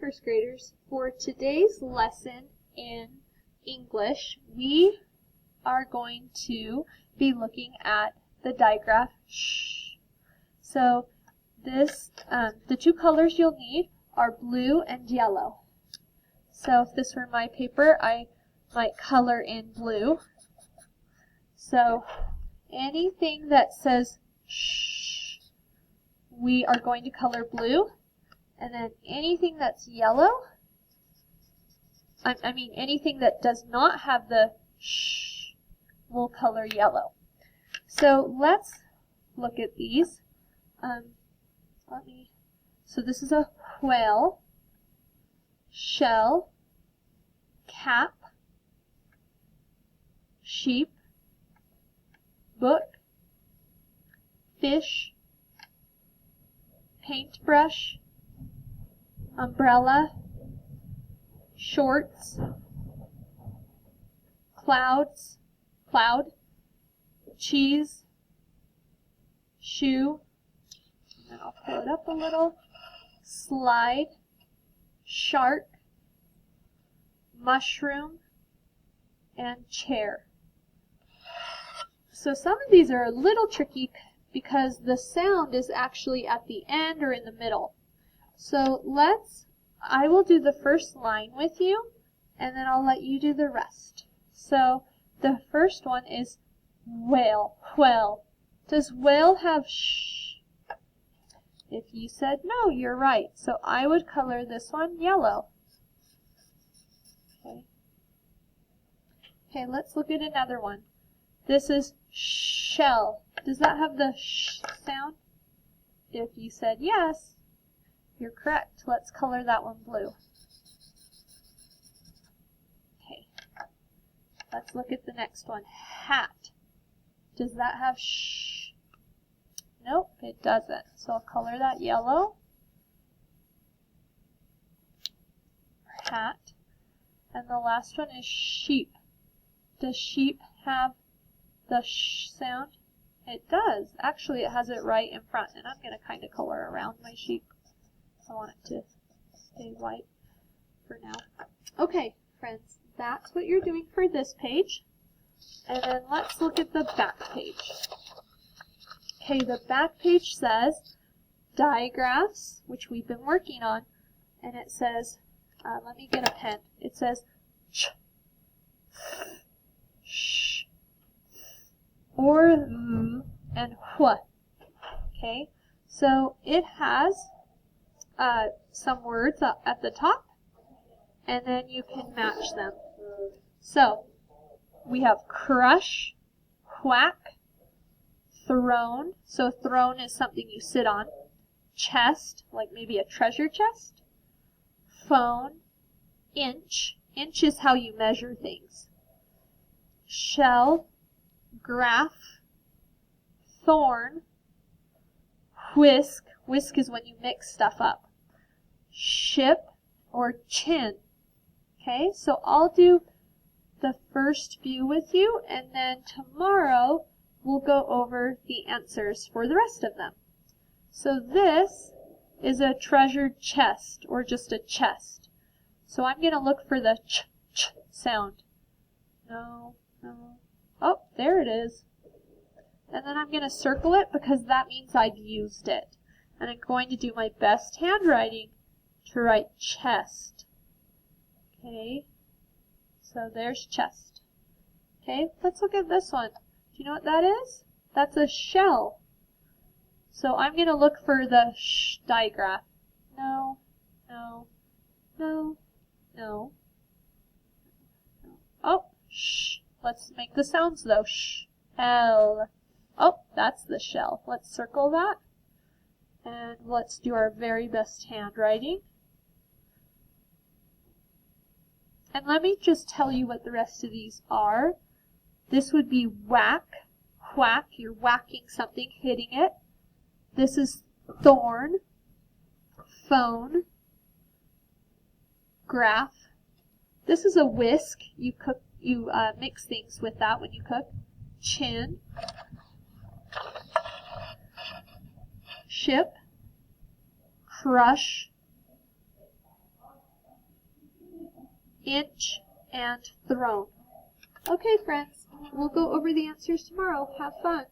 first graders. For today's lesson in English, we are going to be looking at the digraph sh. So this, the two colors you'll need are blue and yellow. So if this were my paper, I might color in blue. So anything that says sh, we are going to color blue. And then anything that's yellow, anything that does not have the sh, we'll color yellow. So let's look at these. So this is a whale, shell, cap, sheep, book, fish, paintbrush, umbrella, shorts, cloud, cheese, shoe, and I'll pull it up a little, slide, shark, mushroom, and chair. So some of these are a little tricky because the sound is actually at the end or in the middle. So I will do the first line with you, and then I'll let you do the rest. So the first one is whale, whale. Does whale have sh? If you said no, you're right. So I would color this one yellow. Okay, let's look at another one. This is shell. Does that have the sh sound? If you said yes, you're correct. Let's color that one blue. Okay, let's look at the next one. Hat. Does that have sh? Nope, it doesn't. So I'll color that yellow. Hat. And the last one is sheep. Does sheep have the sh sound? It does. Actually, it has it right in front, and I'm going to kind of color around my sheep. I want it to stay white for now. Okay, friends, that's what you're doing for this page. And then let's look at the back page. Okay, the back page says digraphs, which we've been working on, and it says, let me get a pen. It says ch, sh, or and wh. Okay, so it has some words at the top, and then you can match them. So we have crush, whack, throne. So throne is something you sit on. Chest, like maybe a treasure chest. Phone, inch. Inch is how you measure things. Shell, graph, thorn, whisk. Whisk is when you mix stuff up. Ship or chin. Okay, so I'll do the first few with you, and then tomorrow we'll go over the answers for the rest of them. So this is a treasured chest, or just a chest. So I'm going to look for the ch sound. No, no. Oh, there it is. And then I'm going to circle it because that means I've used it. And I'm going to do my best handwriting to write chest. Okay, so there's chest. Okay, let's look at this one. Do you know what that is? That's a shell. So I'm going to look for the sh digraph. No, no, no, no. Oh, sh. Let's make the sounds though. Sh, L. Oh, that's the shell. Let's circle that. And let's do our very best handwriting. And let me just tell you what the rest of these are. This would be whack, whack. You're whacking something, hitting it. This is thorn, phone, graph. This is a whisk. You mix things with that when you cook. Chin, ship, crush, inch, and thrown. Okay, friends, we'll go over the answers tomorrow. Have fun.